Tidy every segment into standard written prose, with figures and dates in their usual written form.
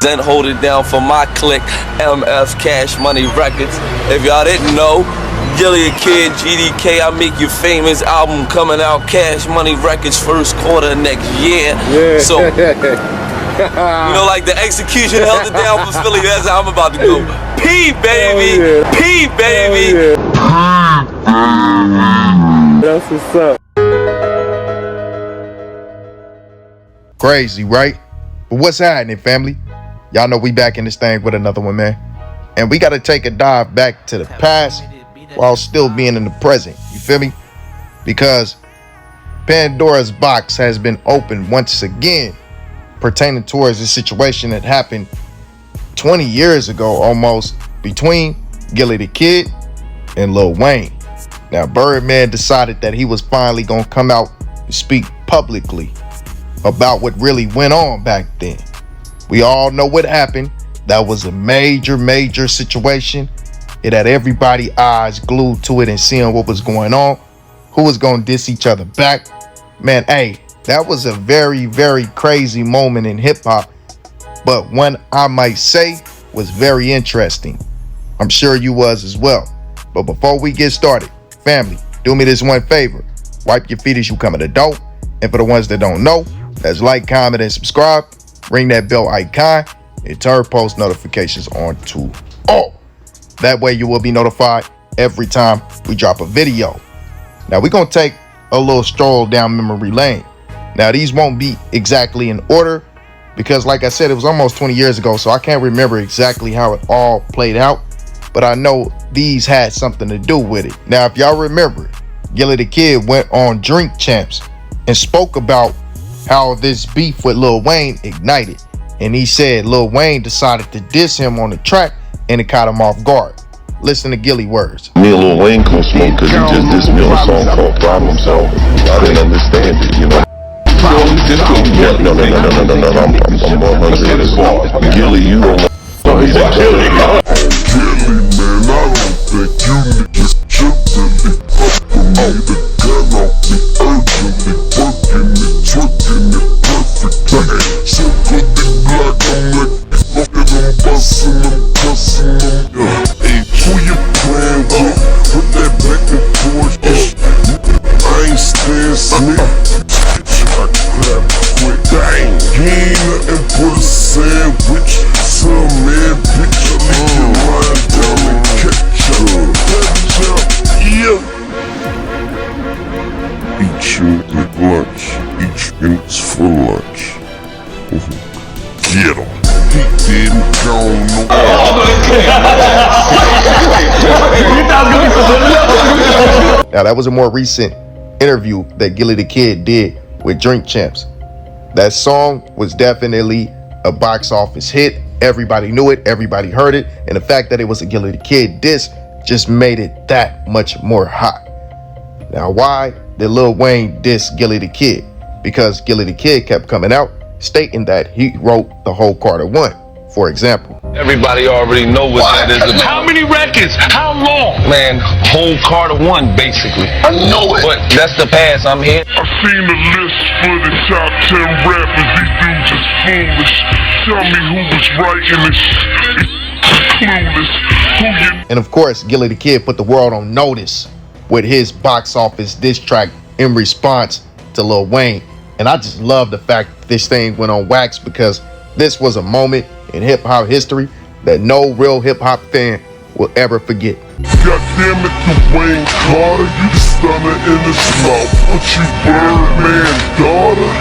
Then hold it down for my clique, MF Cash Money Records. If y'all didn't know, Gillie Kid, GDK, I Make You Famous album coming out, Cash Money Records, first quarter next year. Yeah. So, you know, like the execution held it down for Philly. That's how I'm about to go. P, baby! Oh, yeah. P, baby! Oh, yeah. That's what's up. Crazy, right? But what's happening, family? Y'all know we back in this thing with another one, man. And we got to take a dive back to the past while still being in the present. You feel me? Because Pandora's box has been opened once again pertaining towards the situation that happened 20 years ago almost between Gillie the Kid and Lil Wayne. Now, Birdman decided that he was finally going to come out and speak publicly about what really went on back then. We all know what happened. That was a major situation. It had everybody's eyes glued to it and seeing what was going on, who was going to diss each other back. Man, hey, that was a very crazy moment in hip hop, but one I might say was very interesting. I'm sure you was as well. But before we get started, family, do me this one favor. Wipe your feet as you come in the door. And for the ones that don't know, let's like, comment, and subscribe. Ring that bell icon and turn post notifications on to all. That way you will be notified every time we drop a video. Now we're going to take a little stroll down memory lane. Now these won't be exactly in order because like I said, it was almost 20 years ago, so I can't remember exactly how it all played out, but I know these had something to do with it. Now if y'all remember, Gillie the Kid went on Drink Champs and spoke about how this beef with Lil Wayne ignited, and he said Lil Wayne decided to diss him on the track and it caught him off guard. Listen to Gillie words. Me and Lil Wayne couldn't smoke because he just dissed me on a song called Problem, so I didn't understand it, you know. No, I'm 100 as well. Gillie, you don't know. He's a Gillie. Gillie, man, I don't think you niggas trippin' me. Need a gun off me urgently, working it, twerking it perfectly. So good and black, I'm like, look at them bustin' them, cussin' them. Hey, who you playin' with? With that back and forth ish. I ain't stand snitch. I clap quick. Dang, you ain't nothing but a sandwich. Some man, bitch, leave your mind down and catch up. Yeah. Eat you with lunch, each minute's for lunch. Get him. He didn't go no. Now that was a more recent interview that Gillie the Kid did with Drink Champs. That song was definitely a box office hit. Everybody knew it, everybody heard it, and the fact that it was a Gillie the Kid diss just made it that much more hot. Now why did Lil Wayne diss Gillie the Kid? Because Gillie the Kid kept coming out stating that he wrote the whole Carter 1, for example. Everybody already know what that is about. How many records? How long? Man, whole Carter 1, basically. I know it. But that's the past, I'm here. I seen the list for the top 10 rappers. These dudes is foolish. Tell me who was writing this shit. Clueless. And of course, Gillie the Kid put the world on notice with his box office diss track in response to Lil Wayne. And I just love the fact that this thing went on Wax because this was a moment in hip hop history that no real hip hop fan will ever forget. God damn it, Dwayne Carter, you stunner in his mouth. What you Birdman daughter?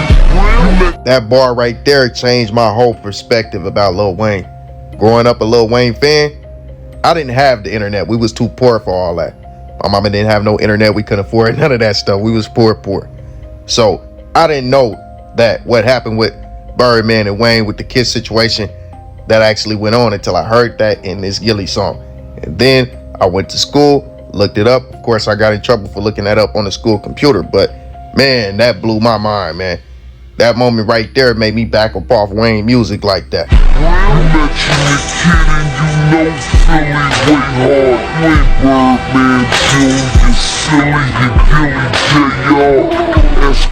That bar right there changed my whole perspective about Lil Wayne. Growing up a Lil Wayne fan, I didn't have the internet. We was too poor for all that. My mama didn't have no internet. We couldn't afford none of that stuff. We was poor. So I didn't know that what happened with Birdman and Wayne with the Kiss situation that actually went on until I heard that in this Gillie song. And then I went to school, looked it up. Of course, I got in trouble for looking that up on the school computer, but man, that blew my mind, man. That moment right there made me back up off Wayne music like that.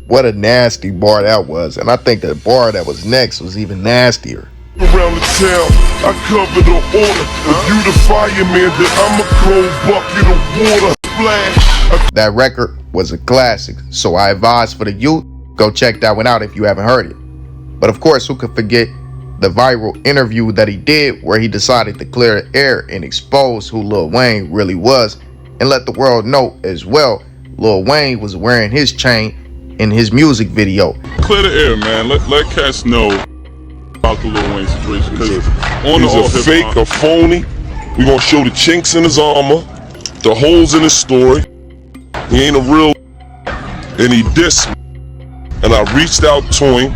What a nasty bar that was. And I think the bar that was next was even nastier. around the town, I cover the order. If you the fireman, then I'm a cold bucket of water. Splash. That record was a classic, so I advise for the youth, go check that one out if you haven't heard it. But of course, who could forget the viral interview that he did where he decided to clear the air and expose who Lil Wayne really was and let the world know as well Lil Wayne was wearing his chain in his music video. Clear the air, man. Let cats know about the Lil Wayne situation. He's a fake, a phony. We gonna show the chinks in his armor, the holes in his story. He ain't a real, and he dissed me. And I reached out to him,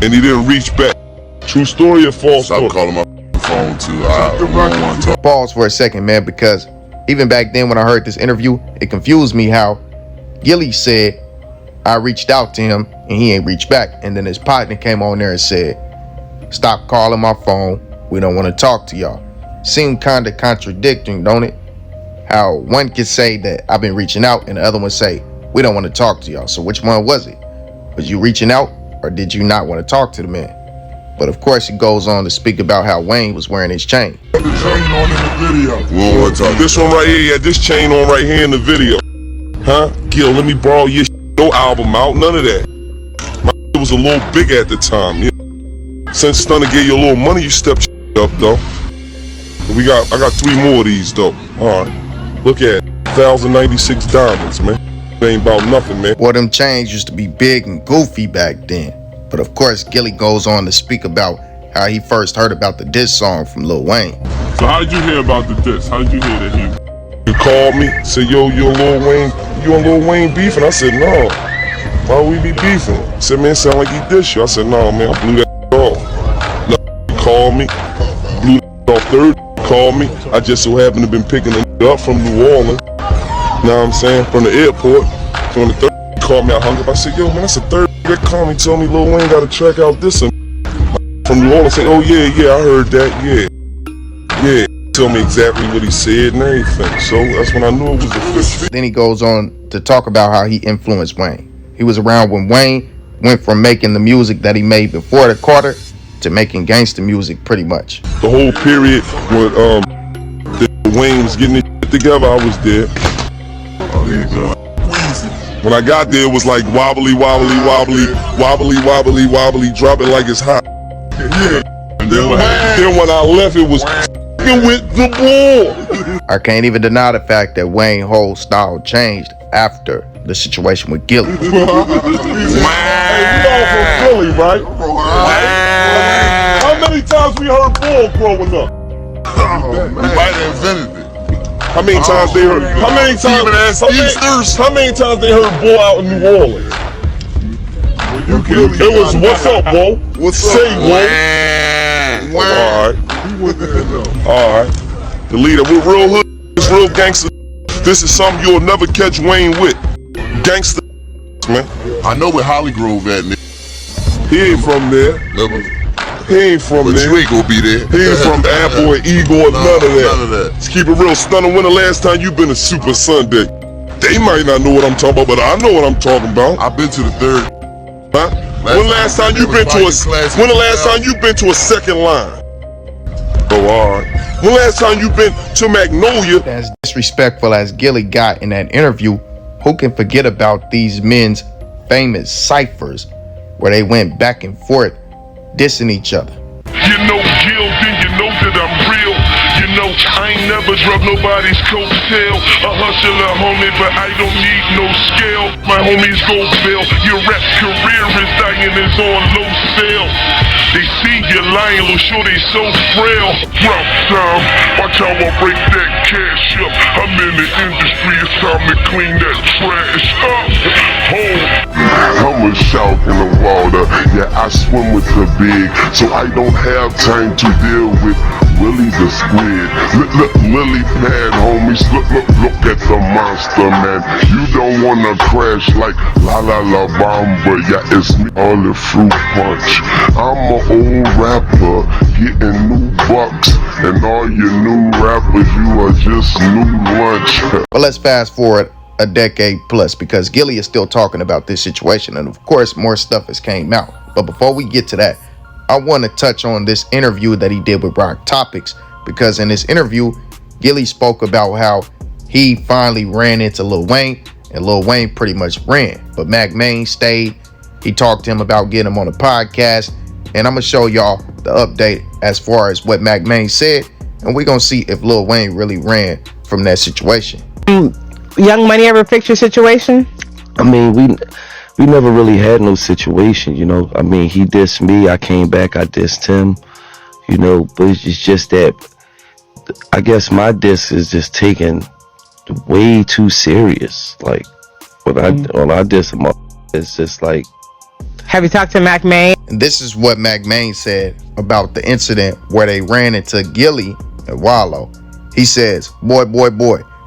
and he didn't reach back. True story or false story? Stop calling my phone too. I don't want to talk. Pause for a second, man, because even back then when I heard this interview, it confused me how Gilly said, I reached out to him and he ain't reached back. And then his partner came on there and said, stop calling my phone. We don't want to talk to y'all. Seemed kind of contradicting, don't it? How one could say that I've been reaching out and the other one say, we don't want to talk to y'all. So which one was it? Was you reaching out or did you not want to talk to the man? But of course, he goes on to speak about how Wayne was wearing his chain. The chain on in the video. We don't want to talk. This one right here, yeah, this chain on right here in the video. Huh? Gil, let me borrow your no album out, none of that. My was a little big at the time. Yeah. Since Stunner gave you a little money, you stepped up though. I got 3 more of these though. Alright. Look at it. 1,096 diamonds, man. It ain't about nothing, man. Well, them chains used to be big and goofy back then. But of course, Gilly goes on to speak about how he first heard about the diss song from Lil Wayne. So how did you hear about the diss? How did you hear that He called me, said, yo, you and Lil Wayne beefing? I said, no. Why would we be beefing? He said, man, it sound like he dissed you. I said, no, man, I blew that off. No, he called me, blew that off. Third, he called me. I just so happened to been picking it up from New Orleans. You know what I'm saying? From the airport. So when the third he called me, I hung up. I said, yo, man, that's the third. That called me, told me Lil Wayne got to track out this and from New Orleans. Say, oh yeah, I heard that, yeah. Tell me exactly what he said and everything. So that's when I knew it was a fish. Then he goes on to talk about how he influenced Wayne. He was around when Wayne went from making the music that he made before the Carter to making gangster music, pretty much. The whole period when Wayne was getting it together, I was there. Oh, there you go. When I got there, it was like wobbly, drop it like it's hot. Yeah. And Then when I left, it was with the ball. I can't even deny the fact that Wayne's whole style changed after the situation with Gilly. Hey, you all from Philly, right? How many times we heard ball growing up? we might have invented it. How many times they heard? How many times they heard ball out in New Orleans? It was what's up, Bo? What's up? Say, Bo. Alright. The leader, we're real hood, it's real gangster. This is something you'll never catch Wayne with. Gangster, man. I know where Holly Grove at, nigga. He ain't from there. Never. He ain't from But there. you ain't gonna be there. He ain't from Air Boy, Igor, none of that. None of that. Let's keep it real. Stunner, when the last time you been to Super Sunday? They might not know what I'm talking about, but I know what I'm talking about. I've been to the third. Huh? When the last time you been to a second line? Oh, alright. When the last time you been to Magnolia? As disrespectful as Gilly got in that interview, who can forget about these men's famous ciphers where they went back and forth dissing each other? You know Gil, then you know that I'm real. You know I ain't never drop nobody's coattail. A hustler, homie, but I don't need no scale. My homies go bail. Your rap career is dying, is on low sale. They see you lying, little sure they so frail. Rough time, watch how I break that cash up. I'm in the industry, it's time to clean that trash up. I'm a shark in the water, yeah, I swim with the big, so I don't have time to deal with Willie the squid. Look, Lily pad, homies, look at the monster, man. You don't wanna crash like La La La Bamba, yeah, it's me, all the fruit punch. I'm an old rapper, getting new bucks, and all your new rappers, you are just new lunch. But let's fast forward a decade plus, because Gilly is still talking about this situation, and of course more stuff has came out. But before we get to that, I want to touch on this interview that he did with Rock Topics, because in this interview, Gilly spoke about how he finally ran into Lil Wayne, and Lil Wayne pretty much ran. But Mac Main stayed. He talked to him about getting him on a podcast, and I'm going to show y'all the update as far as what Mac Main said, and we're going to see if Lil Wayne really ran from that situation. Young Money ever fix your situation? I mean, we never really had no situation, you know. I mean, he dissed me, I came back, I dissed him, you know. But it's just that, I guess my diss is just taken way too serious. Like when I diss him, it's just like. Have you talked to Mac Main? And this is what Mac Main said about the incident where they ran into Gilly and Wallow. He says, boy,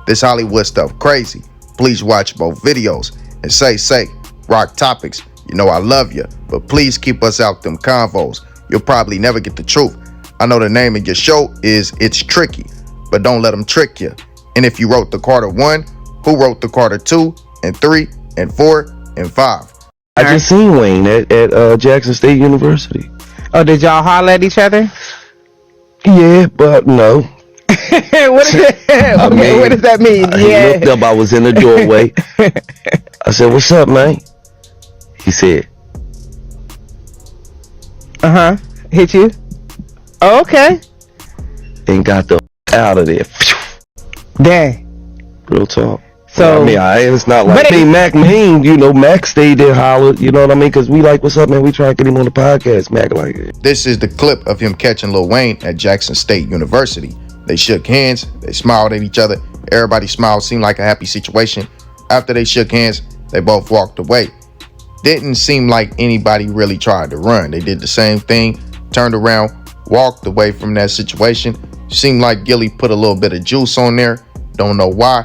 this Hollywood stuff crazy. Please watch both videos and say, Rock Topics, you know I love you, but please keep us out them convos. You'll probably never get the truth. I know the name of your show is It's Tricky, but don't let them trick you. And if you wrote the Carter 1, who wrote the Carter 2 and 3 and 4 and 5? I just seen Wayne at Jackson State University. Oh, did y'all holler at each other? Yeah, but no. What does that mean? He looked up, I was in the doorway. I said, what's up, man? He said, hit you? Oh, okay. And got the out of there. Dang. Real talk. So, I mean, it's not like Mac Main, you know, Mac stayed there, hollered, you know what I mean? Because we like, what's up, man? We try to get him on the podcast. Mac like it. This is the clip of him catching Lil Wayne at Jackson State University. They shook hands, they smiled at each other. Everybody smiled, seemed like a happy situation. After they shook hands, they both walked away. Didn't seem like anybody really tried to run. They did the same thing, turned around, walked away from that situation. Seemed like Gilly put a little bit of juice on there. Don't know why,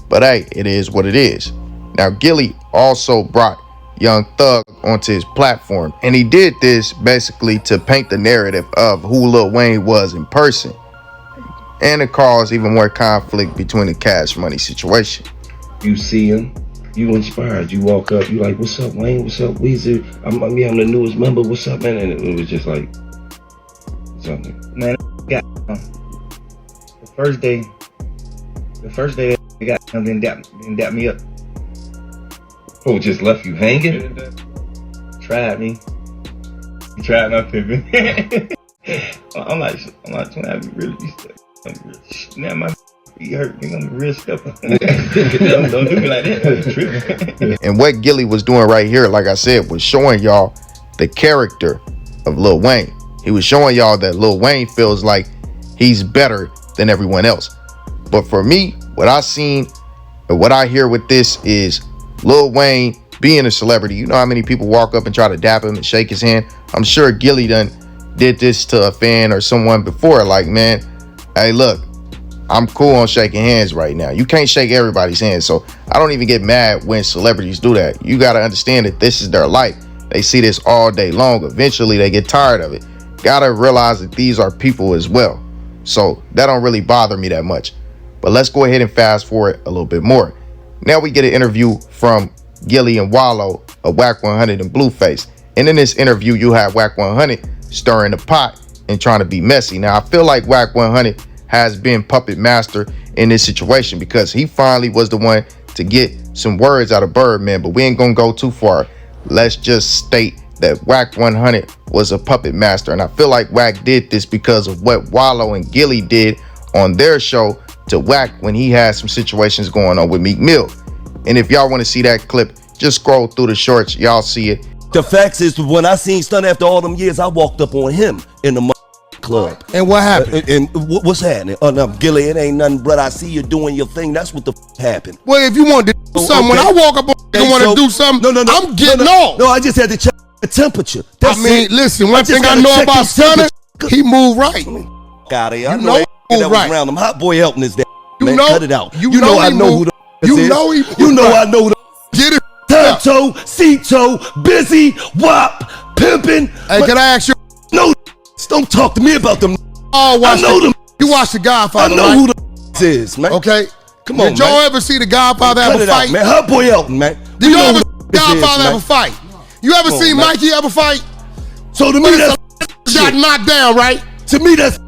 but hey, it is what it is. Now, Gilly also brought Young Thug onto his platform, and he did this basically to paint the narrative of who Lil Wayne was in person, and it caused even more conflict between the Cash Money situation. You see him, you inspired. You walk up, you like, what's up, Wayne? What's up, Weezy? I'm the newest member. What's up, man? And it was just like something. Man, got the first day they got then dap me up. Oh, just left you hanging? Tried me. He tried my pimping. I'm like, I be really now my feet hurt. Nigga, I'm a real stepper. don't do me like that. And what Gilly was doing right here, like I said, was showing y'all the character of Lil Wayne. He was showing y'all that Lil Wayne feels like he's better than everyone else. But for me, what I seen and what I hear with this is Lil Wayne being a celebrity. You know how many people walk up and try to dap him and shake his hand? I'm sure Gilly done did this to a fan or someone before. Like, man, hey, look, I'm cool on shaking hands right now. You can't shake everybody's hands. So I don't even get mad when celebrities do that. You got to understand that this is their life. They see this all day long. Eventually they get tired of it. Gotta realize that these are people as well. So that don't really bother me that much. But let's go ahead and fast forward a little bit more. Now we get an interview from Gilly and Wallow of Wack 100 and Blueface. And in this interview, you have Wack 100 stirring the pot and trying to be messy. Now, I feel like Wack 100 has been puppet master in this situation because he finally was the one to get some words out of Birdman, but we ain't gonna go too far. Let's just state that Wack 100 was a puppet master. And I feel like Wack did this because of what Wallow and Gilly did on their show to Wack when he had some situations going on with Meek Mill. And if y'all want to see that clip, just scroll through the shorts. Y'all see it. The facts is, when I seen Stun after all them years, I walked up on him in the club. And what happened? What's happening? No, Gilly, it ain't nothing, but I see you doing your thing. That's what the happened. Well, if you want to do something, when I walk up on you want to do something, no, I'm getting off. No, I just had to check the temperature. Listen, one thing I know about Stunner, he moved right. Got it. I know he moved right. Around him. Hotboy helping his dad. Man, cut it out. You know I know who the is. You know he You know I know who the Get it. Tonto, Cito, Busy, Wop, Pimpin'. Hey, can I ask you? No, don't talk to me about them. Oh, I know them. You watch The Godfather, I know right? who the is, man. Okay. Come on, Did y'all ever see The Godfather have a fight? Out, man. Hotboy Elton, man. Did y'all ever see The Godfather have a fight? You ever seen Mikey have a fight? So to me, that's got knocked down, right? To me, that's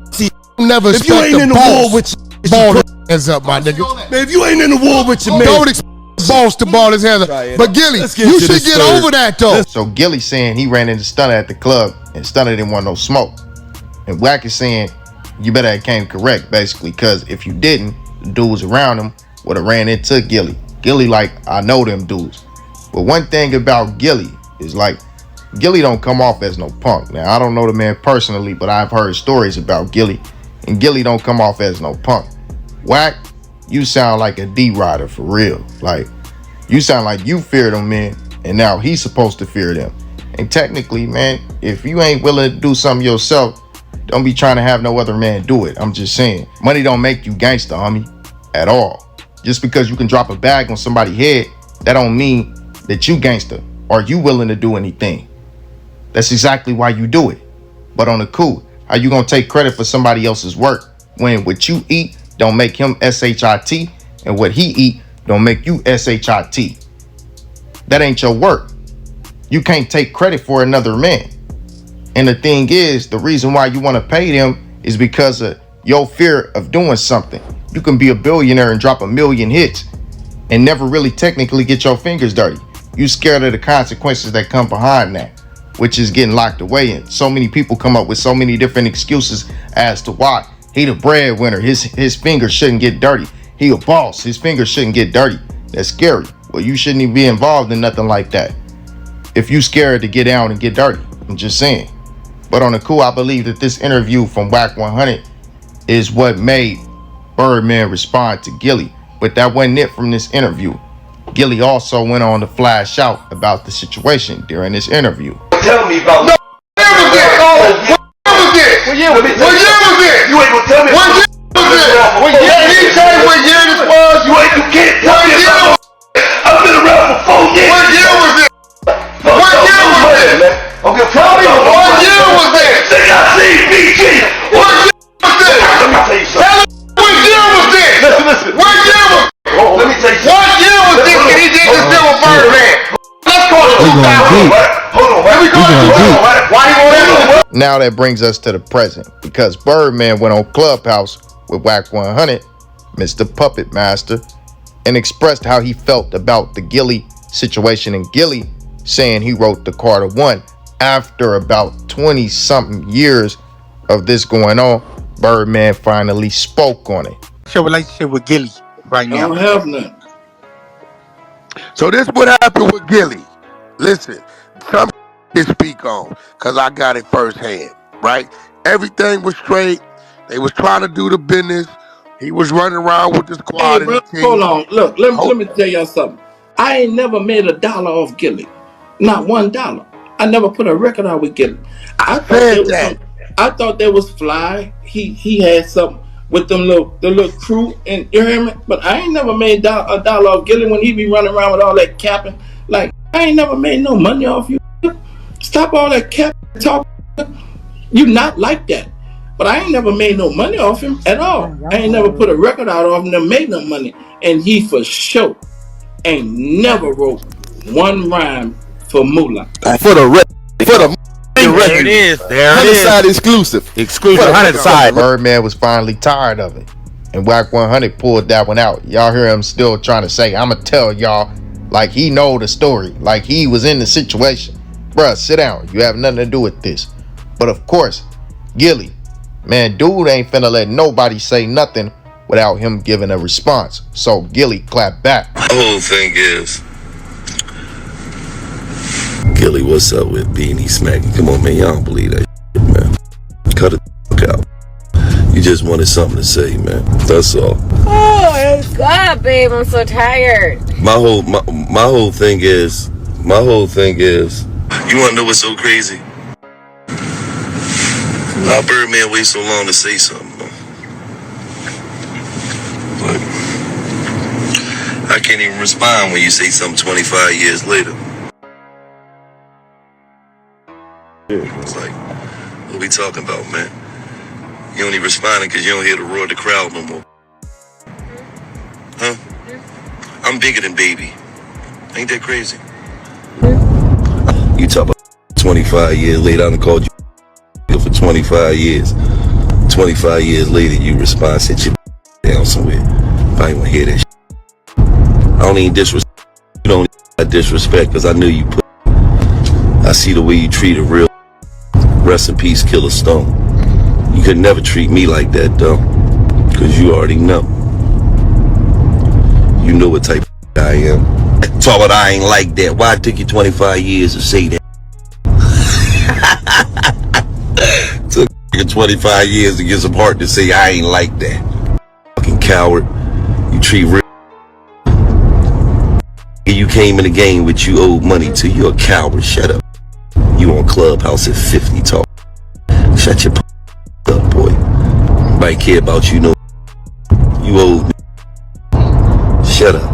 Never if you ain't in the war with ball his hands up, my nigga. Man, if you ain't in the war with your man, don't expect boss to ball his hands up. But Gilly, you should get over that though. So Gilly saying he ran into Stunner at the club and Stunner didn't want no smoke. And Wack is saying you better have came correct, basically, because if you didn't, the dudes around him would have ran into Gilly. Gilly like, I know them dudes. But one thing about Gilly is like, Gilly don't come off as no punk. Now, I don't know the man personally, but I've heard stories about Gilly. And Gilly don't come off as no punk. Wack, you sound like a D-rider for real. Like, you sound like you fear them men, and now he's supposed to fear them. And technically, man, if you ain't willing to do something yourself, don't be trying to have no other man do it. I'm just saying. Money don't make you gangster, homie, at all. Just because you can drop a bag on somebody's head, that don't mean that you gangster or you willing to do anything. That's exactly why you do it. But on the cool, how you gonna take credit for somebody else's work when what you eat don't make him S-H-I-T and what he eat don't make you S-H-I-T? That ain't your work. You can't take credit for another man. And the thing is, the reason why you want to pay them is because of your fear of doing something. You can be a billionaire and drop 1 million hits and never really technically get your fingers dirty. You scared of the consequences that come behind that, which is getting locked away. And so many people come up with so many different excuses as to why. He the breadwinner, his fingers shouldn't get dirty. He a boss, his fingers shouldn't get dirty. That's scary. Well, you shouldn't even be involved in nothing like that if you scared to get down and get dirty. I'm just saying. But on the cool, I believe that this interview from Wack 100 is what made Birdman respond to Gilly. But that wasn't it from this interview. Gilly also went on to flash out about the situation during this interview. Tell me about no, what year was it? What year was it? What year was it? You ain't gonna tell me. What year was it? What year? He say what year this was? You can't tell me about. I've been around for 4 years. What year was it? What year was it? Okay, tell me what year was it? CICBG. What year was it? Let me tell you something. Tell us what year was it? Listen. What year was it? Let me tell you something. What year was this when he did this deal with Birdman? Let's call it 2000. Hold on. Let me call it 2000. Why you want to? Now that brings us to the present, because Birdman went on Clubhouse with Wack 100, Mr. Puppet Master, and expressed how he felt about the Gilly situation, and Gilly saying he wrote the Carter 1 after about 20-something years of this going on. Birdman finally spoke on it. What's your relationship with Gilly right now? I don't have none. So this what happened with Gilly. Listen, something to speak on, because I got it firsthand, right? Everything was straight. They was trying to do the business. He was running around with the squad. Hey, bro, hold on. Look, let me tell y'all something. I ain't never made $1 off Gilly. Not $1. I never put a record out with Gilly. I thought that was fly. He had something with the little crew, and you hear me? But I ain't never made $1 off Gilly when he be running around with all that capping. Like, I ain't never made no money off you. Stop all that capping talk. You not like that. But I ain't never made no money off him at all. I ain't never put a record out off him and made no money. And he for sure ain't never wrote one rhyme for Moolah. For the record. There it is. There it is. Side exclusive. Exclusive. 100 side. Birdman was finally tired of it, and Wack 100 pulled that one out. Y'all hear him still trying to say, I'ma tell y'all like he know the story, like he was in the situation. Bruh, sit down. You have nothing to do with this. But of course, Gilly, man, dude ain't finna let nobody say nothing without him giving a response. So Gilly clapped back. The whole thing is, Gilly, what's up with Beanie Smacking? Come on, man, y'all don't believe that shit, man. Cut it out. You just wanted something to say, man. That's all. Oh, God, babe, I'm so tired. My whole thing is, you wanna know what's so crazy? How Birdman wait so long to say something, man. But I can't even respond when you say something 25 years later. It's like, what we talking about, man? You only responding because you don't hear the roar of the crowd no more. Huh? I'm bigger than baby. Ain't that crazy? You talk about 25 years later, I done called you. for 25 years. 25 years later, you respond, sit your down somewhere. I ain't wanna hear that shit. I don't even disrespect. You don't even disrespect because I knew you put. I see the way you treat a real. Rest in peace, Killer Stone. You could never treat me like that, though. Because you already know. You know what type of I am. Talk about I ain't like that. Why it took you 25 years to say that? Took 25 years to get some heart to say I ain't like that. Fucking coward. You treat real. You came in the game with you owed money to. You're a coward. Shut up. You on Clubhouse at 50 talk. Shut your up, boy. Nobody care about you, no. You old. Shut up.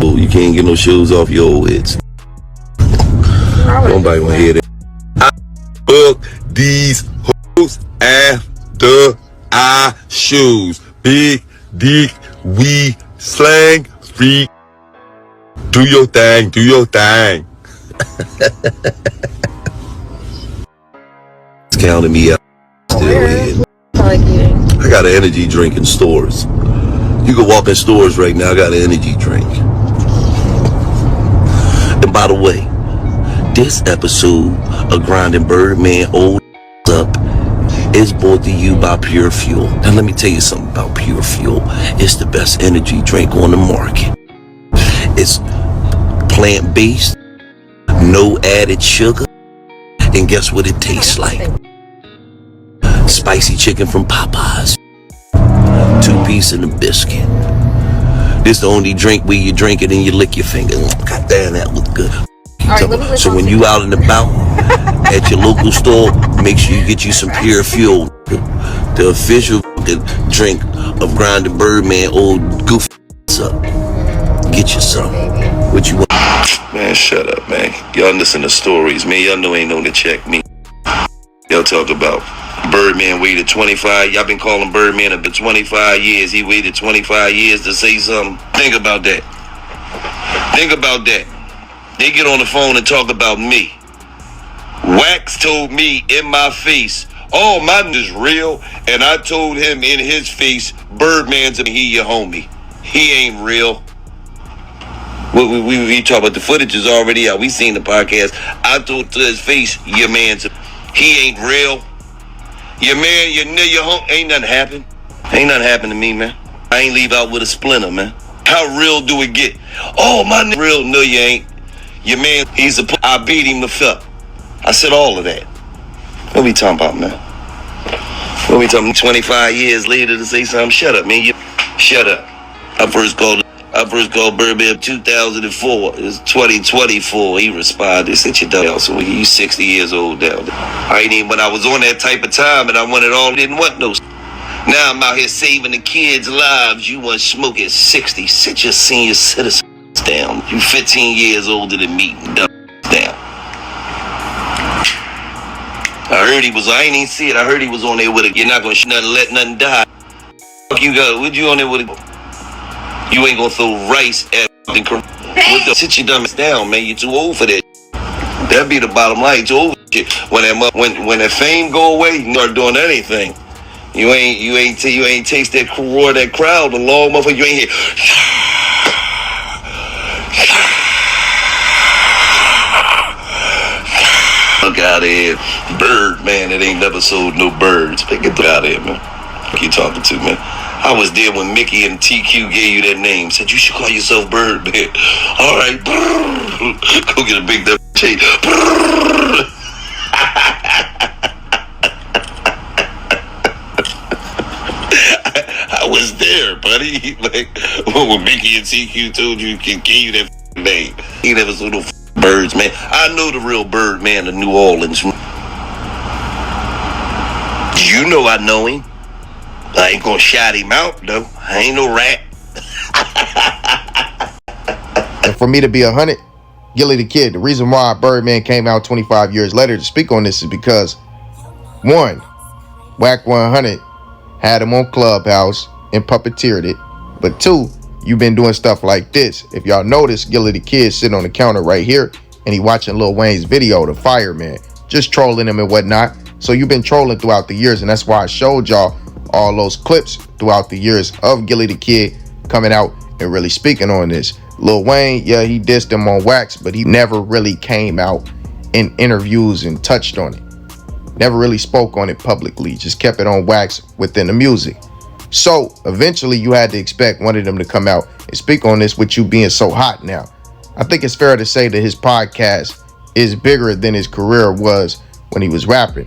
Oh, you can't get no shoes off your old heads. Nobody wanna hear that. I fuck these hoes after I shoes. Big dick, we slang, freak. Do your thing, do your thing. It's counting me out. Still here. I got an energy drink in stores. You can walk in stores right now. I got an energy drink. And by the way, this episode of Grinding Birdman Old Up is brought to you by Pure Fuel. Now let me tell you something about Pure Fuel. It's the best energy drink on the market. It's plant-based, no added sugar, and guess what it tastes like? Spicy chicken from Popeyes. 2-piece and a biscuit. This the only drink where you drink it and you lick your finger. God damn, that was good. Right, so when you out and about at your local store, make sure you get you some Pure Fuel. The official drink of Grinding Birdman Old Goofy up. Get you some. What you want? Man, shut up, man. Y'all listen to stories, man. Y'all know ain't no to check me. Y'all talk about Birdman waited 25. Y'all been calling Birdman up for 25 years. He waited 25 years to say something. Think about that. Think about that. They get on the phone and talk about me. Wax told me in my face, oh, mine is real. And I told him in his face, Birdman's he your homie. He ain't real. We talk about the footage is already out. We seen the podcast. I told to his face, your man's he ain't real. Your man, your home, ain't nothing happen. Ain't nothing happen to me, man. I ain't leave out with a splinter, man. How real do it get? Oh, my real, no, you ain't. Your man, I beat him the fuck. I said all of that. What we talking about, man? What we talking 25 years later to say something? Shut up, man. Shut up. I first called Birdman 2004. It's 2024. He responded. Sit your dumb ass. So you 60 years old now. I ain't even when I was on that type of time and I wanted all. Didn't want no. Now I'm out here saving the kids' lives. You want smoke at 60. Sit your senior citizens down. You 15 years older than me. Down. I heard he was. I ain't even see it. I heard he was on there with a. You're not gonna let nothing die. Fuck you got. What you on there with a? You ain't gonna throw rice at the sit your dumb ass down, man. You too old for that. That be the bottom line. You too old for shit. When that fame go away, you start doing anything. You ain't taste that roar of that crowd. The long motherfucker. You ain't hear. Look out of here, Birdman. It ain't never sold no birds. Get out of here, man. What you talking to, man? I was there when Mickey and TQ gave you that name. Said you should call yourself Birdman. All right, go get a big chain. I was there, buddy. Like when Mickey and TQ told you gave you that name. He never saw no birds, man. I know the real Birdman of New Orleans. You know I know him. I ain't gonna shout him out, though. I ain't no rat. And for me to be 100, Gilly the Kid, the reason why Birdman came out 25 years later to speak on this is because, one, Wack 100 had him on Clubhouse and puppeteered it. But two, you've been doing stuff like this. If y'all notice, Gilly the Kid sitting on the counter right here, and he watching Lil Wayne's video, The Fireman, just trolling him and whatnot. So you've been trolling throughout the years, and that's why I showed y'all all those clips throughout the years of Gilly the Kid coming out and really speaking on this. Lil Wayne, yeah, he dissed him on Wax, but he never really came out in interviews and touched on it. Never really spoke on it publicly, just kept it on Wax within the music. So eventually you had to expect one of them to come out and speak on this with you being so hot now. I think it's fair to say that his podcast is bigger than his career was when he was rapping.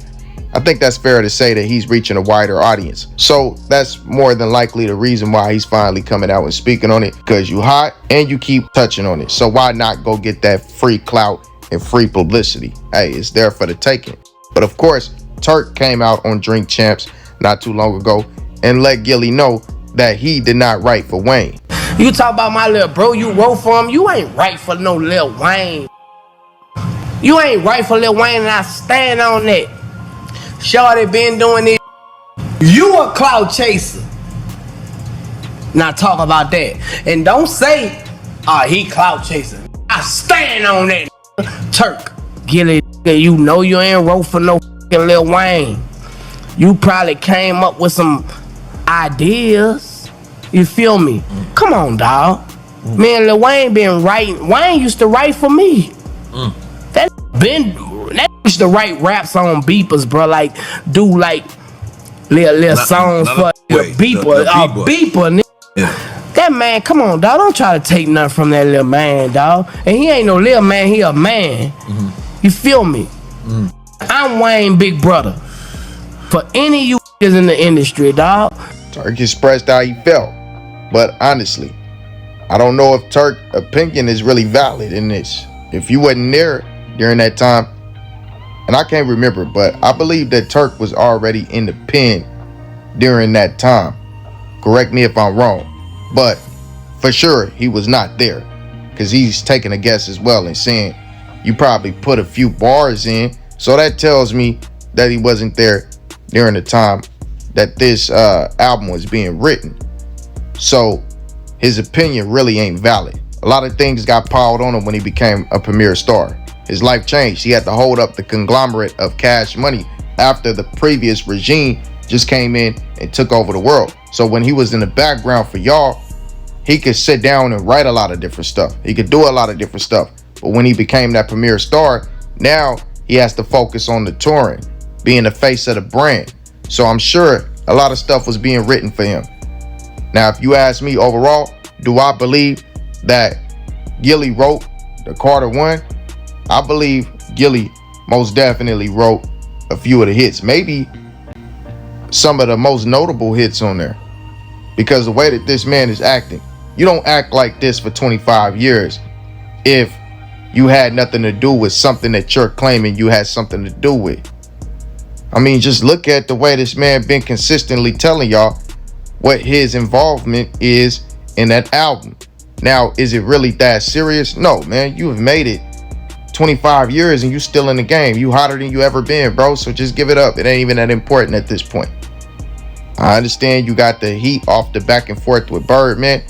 I think that's fair to say that he's reaching a wider audience. So that's more than likely the reason why he's finally coming out and speaking on it, because you hot and you keep touching on it. So why not go get that free clout and free publicity? Hey, it's there for the taking. But of course, Turk came out on Drink Champs not too long ago and let Gilly know that he did not write for Wayne. You talk about my little bro, you wrote for him, you ain't right for no Lil Wayne. You ain't right for Lil Wayne, and I stand on that. Shorty been doing this. You a clout chaser. Now talk about that. And don't say, he clout chasing. I stand on that. Turk, Gilly, you know you ain't wrote for no Lil Wayne. You probably came up with some ideas. You feel me? Come on, dawg. Man, Lil Wayne been writing. Wayne used to write for me. That used to write raps on beepers, bro. Like, do like little songs for the beeper. Beeper, nigga. That man, come on, dawg. Don't try to take nothing from that little man, dawg. And he ain't no little man, he a man. You feel me? I'm Wayne big brother. For any of you in the industry, dawg. Turk expressed how he felt. But honestly, I don't know if Turk's opinion is really valid in this. If you wasn't there during that time, and I can't remember, but I believe that Turk was already in the pen during that time. Correct me if I'm wrong, but for sure he was not there, because he's taking a guess as well and saying you probably put a few bars in. So that tells me that he wasn't there during the time that this album was being written. So his opinion really ain't valid. A lot of things got piled on him when he became a premier star. His life changed. He had to hold up the conglomerate of Cash Money after the previous regime just came in and took over the world. So when he was in the background for y'all, he could sit down and write a lot of different stuff. He could do a lot of different stuff. But when he became that premier star, now he has to focus on the touring, being the face of the brand. So I'm sure a lot of stuff was being written for him. Now, if you ask me overall, do I believe that Gilly wrote the Carter 1? I believe Gilly most definitely wrote a few of the hits, maybe some of the most notable hits on there, because the way that this man is acting, you don't act like this for 25 years if you had nothing to do with something that you're claiming you had something to do with. I mean, just look at the way this man been consistently telling y'all what his involvement is in that album. Now, is it really that serious? No, man. You have made it 25 years and you still in the game. You hotter than you ever been, bro. So just give it up. It ain't even that important at this point. I understand you got the heat off the back and forth with Birdman.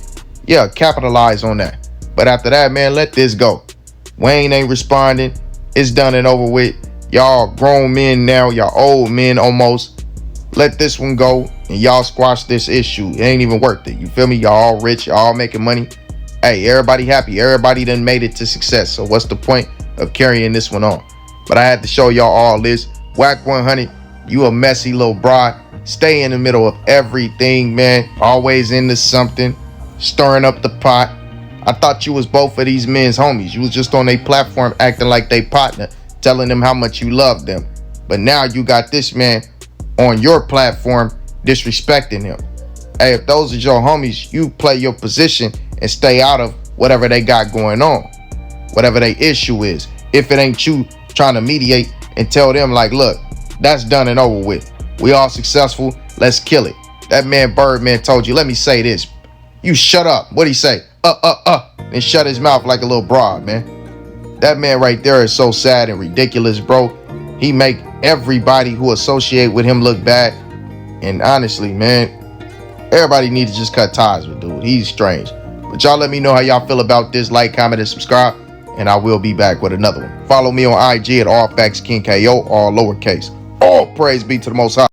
Yeah, capitalize on that. But after that, man, let this go. Wayne ain't responding. It's done and over with. Y'all grown men now. Y'all old men almost. Let this one go and y'all squash this issue. It ain't even worth it. You feel me? Y'all all rich. Y'all all making money. Hey, everybody happy. Everybody done made it to success. So what's the point of carrying this one on? But I had to show y'all all this. Wack 100, you a messy little broad. Stay in the middle of everything, man. Always into something. Stirring up the pot. I thought you was both of these men's homies. You was just on their platform acting like they partner, telling them how much you love them. But now you got this man on your platform disrespecting him. Hey, if those are your homies, you play your position and stay out of whatever they got going on, whatever their issue is. If it ain't you trying to mediate and tell them like, look, that's done and over with. We all successful. Let's kill it. That man Birdman told you, let me say this. You shut up. What'd he say? And shut his mouth like a little broad, man. That man right there is so sad and ridiculous, bro. He make everybody who associate with him look bad. And honestly, man, everybody needs to just cut ties with dude. He's strange. But y'all let me know how y'all feel about this. Like, comment, and subscribe. And I will be back with another one. Follow me on IG at allfactsKingKO, all lowercase. All praise be to the Most High.